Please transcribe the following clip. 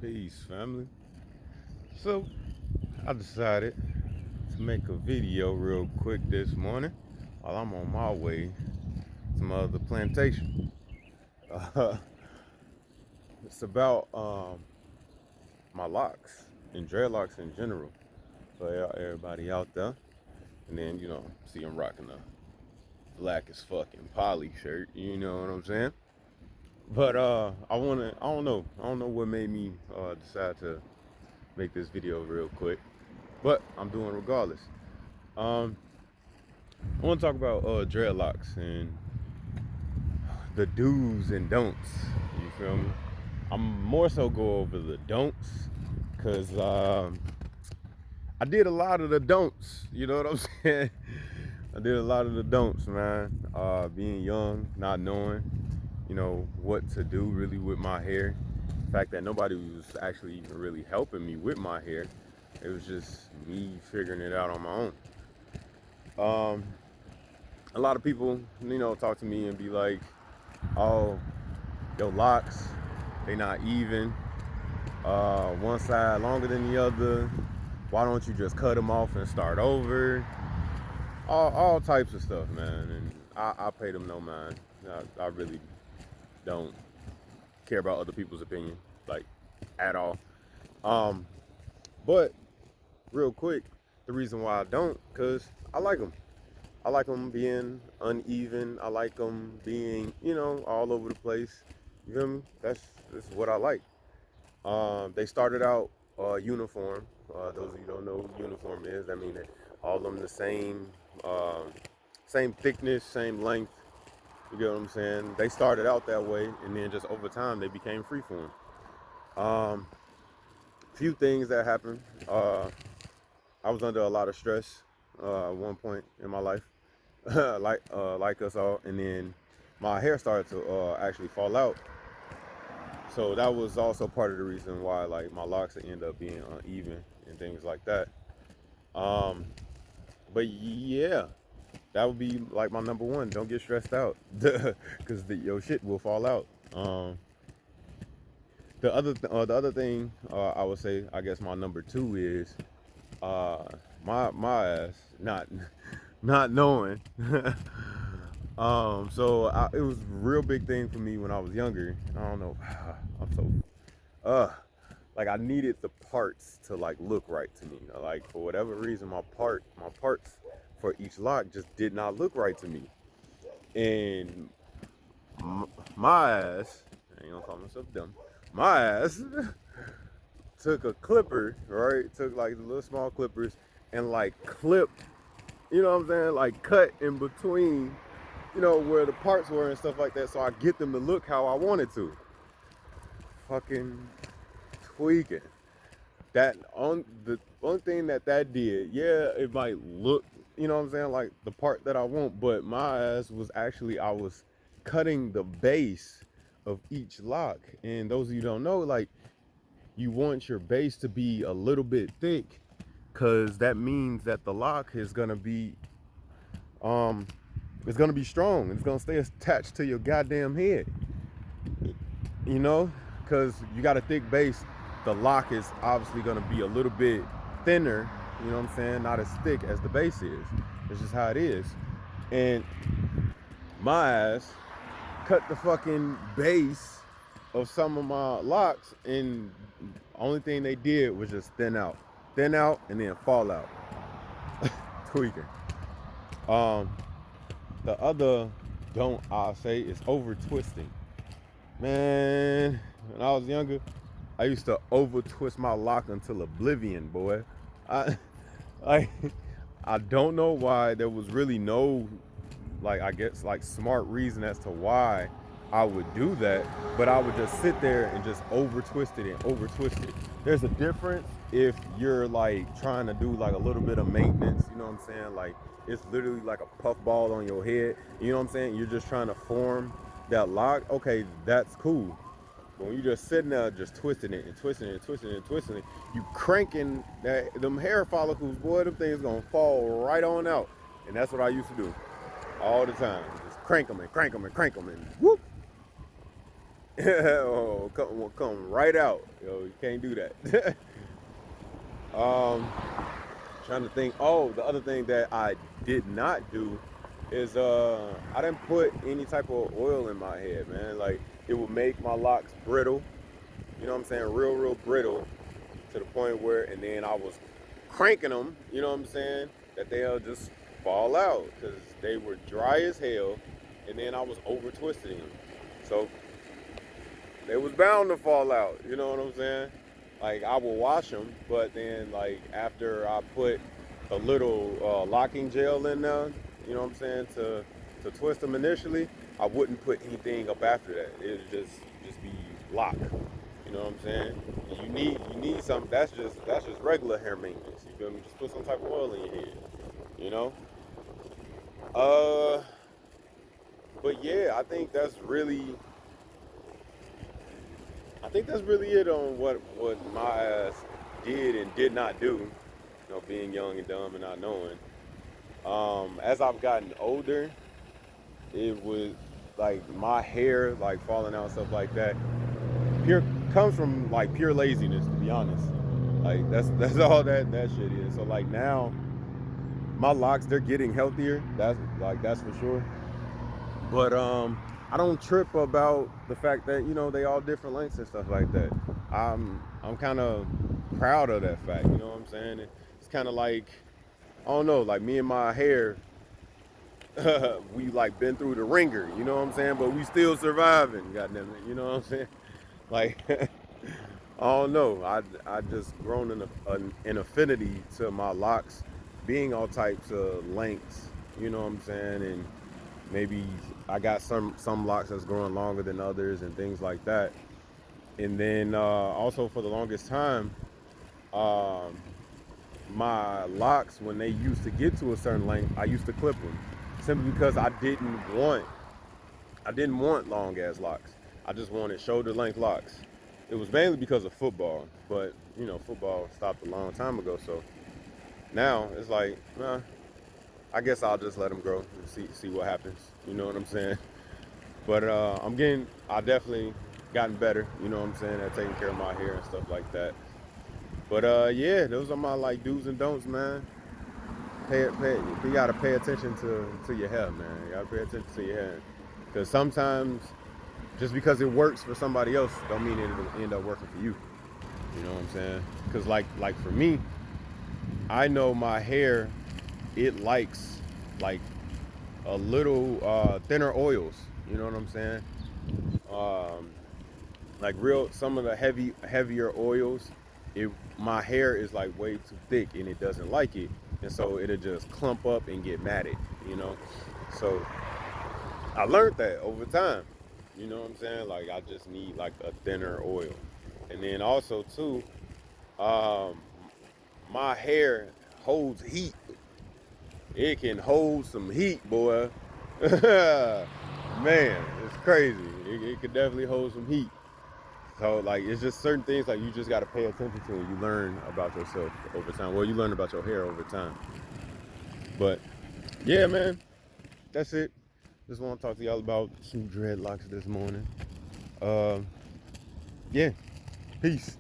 Peace, family. So, I decided to make a video real quick this morning while I'm on my way to my other plantation. Uh, it's about my locks and dreadlocks in general. So, everybody out there. And then, see I'm rocking a black as fucking poly shirt. You know what I'm saying? But I don't know what made me decide to make this video real quick. But I'm doing regardless. Um, I want to talk about dreadlocks and the do's and don'ts. You feel me? I'm more so go over the don'ts because I did a lot of the don'ts. You know what I'm saying? I did a lot of the don'ts, man. Being young, not knowing, what to do really with my hair. The fact that nobody was actually even really helping me with my hair. It was just me figuring it out on my own. Um, a lot of people, talk to me and be like, "Oh, your locks, they not even. One side longer than the other. Why don't you just cut them off and start over?" All types of stuff, man. And I pay them no mind. I really don't care about other people's opinion, like at all. Um, but real quick, the reason why I don't, cause I like them. I like them being uneven. I like them being, all over the place. You feel me? That's what I like. They started out uniform. Those of you who don't know what uniform is, I mean, all of them the same thickness, same length. You get what I'm saying? They started out that way, and then just over time they became freeform. Um, Few things that happened. I was under a lot of stress at one point in my life, like us all, and then my hair started to actually fall out. So that was also part of the reason why like my locks end up being uneven and things like that. Um, but yeah, that would be like my number one. Don't get stressed out, because your shit will fall out. The other thing I would say, I guess my number two is uh, my ass not knowing. It was a real big thing for me when I was younger. I don't know. I'm so uh like I needed the parts to like look right to me. Like for whatever reason, my parts for each lock just did not look right to me. And my ass, I ain't gonna call myself dumb. My ass took a clipper, right? Took like the little small clippers and like clipped, you know what I'm saying? Like cut in between, where the parts were and stuff like that, so I get them to look how I wanted to. Fucking tweaking. That on the only thing that did, yeah, it might look, you know what I'm saying, like the part that I want, but my ass was actually I was cutting the base of each lock. And those of you who don't know, like you want your base to be a little bit thick, cause that means that the lock is gonna be um it's gonna be strong. It's gonna stay attached to your goddamn head. You know, because you got a thick base, the lock is obviously going to be a little bit thinner, you know what I'm saying? Not as thick as the base is. It's just how it is. And my ass cut the fucking base of some of my locks, and only thing they did was just thin out, and then fall out. Tweaking. Um, the other don't I'll say is over twisting. Man, when I was younger, I used to over twist my lock until oblivion, boy. I I I don't know why. There was really no, like, I guess like smart reason as to why I would do that, but I would just sit there and just over twist it and over twist it. There's a difference if you're like trying to do like a little bit of maintenance, you know what I'm saying? Like it's literally like a puff ball on your head, you know what I'm saying? You're just trying to form that lock. Okay, that's cool. But when you just sitting there just twisting it and twisting it and twisting it and twisting it, you cranking them hair follicles, boy, them things gonna fall right on out. And that's what I used to do all the time. Just crank them and crank them and crank them and whoop. Oh, come right out. Yo, you can't do that. um, Trying to think. Oh, the other thing that I did not do is I didn't put any type of oil in my head, man. Like it would make my locks brittle. You know what I'm saying? Real brittle to the point where, and then I was cranking them. You know what I'm saying? That they'll just fall out because they were dry as hell, and then I was over twisting them. So they was bound to fall out. You know what I'm saying? Like I will wash them, but then like after I put a little locking gel in there, you know what I'm saying, to twist them initially, I wouldn't put anything up after that. It would just be lock. You know what I'm saying? And you need something that's just regular hair maintenance. You feel me? Just put some type of oil in your head. You know? Uh, but yeah, I think that's really it on what my ass did and did not do. You know, being young and dumb and not knowing. As I've gotten older, it was like my hair like falling out, stuff like that. Pure comes from like pure laziness, to be honest. Like that's all that shit is. So like now, my locks they're getting healthier. That's for sure. But I don't trip about the fact that they all different lengths and stuff like that. I'm kind of proud of that fact. You know what I'm saying? It's kind of like I don't know, like me and my hair, we like been through the ringer. You know what I'm saying? But we still surviving. Goddamn it. You know what I'm saying? Like I don't know. I just grown an affinity to my locks being all types of lengths. You know what I'm saying? And maybe I got some locks that's growing longer than others and things like that. And then also for the longest time, um, my locks when they used to get to a certain length, I used to clip them simply because I didn't want long ass locks. I just wanted shoulder length locks. It was mainly because of football, but football stopped a long time ago. So now it's like, nah, I guess I'll just let them grow and see what happens. You know what I'm saying? But I definitely gotten better. You know what I'm saying? At taking care of my hair and stuff like that. But yeah, those are my like do's and don'ts, man. You gotta pay attention to your hair, man. You gotta pay attention to your hair, because sometimes just because it works for somebody else, don't mean it'll end up working for you. You know what I'm saying? Because like for me, I know my hair, it likes like a little thinner oils. You know what I'm saying? Um, like real some of the heavier oils, it my hair is like way too thick and it doesn't like it, and so it'll just clump up and get matted. You know, so I learned that over time. You know what I'm saying? Like I just need like a thinner oil, and then also too, um, my hair holds heat. It can hold some heat, boy. Man, it's crazy. It could definitely hold some heat. So like it's just certain things like you just gotta pay attention to and you learn about yourself over time. Well, you learn about your hair over time. But yeah, man, that's it. Just want to talk to y'all about some dreadlocks this morning. Um, yeah, peace.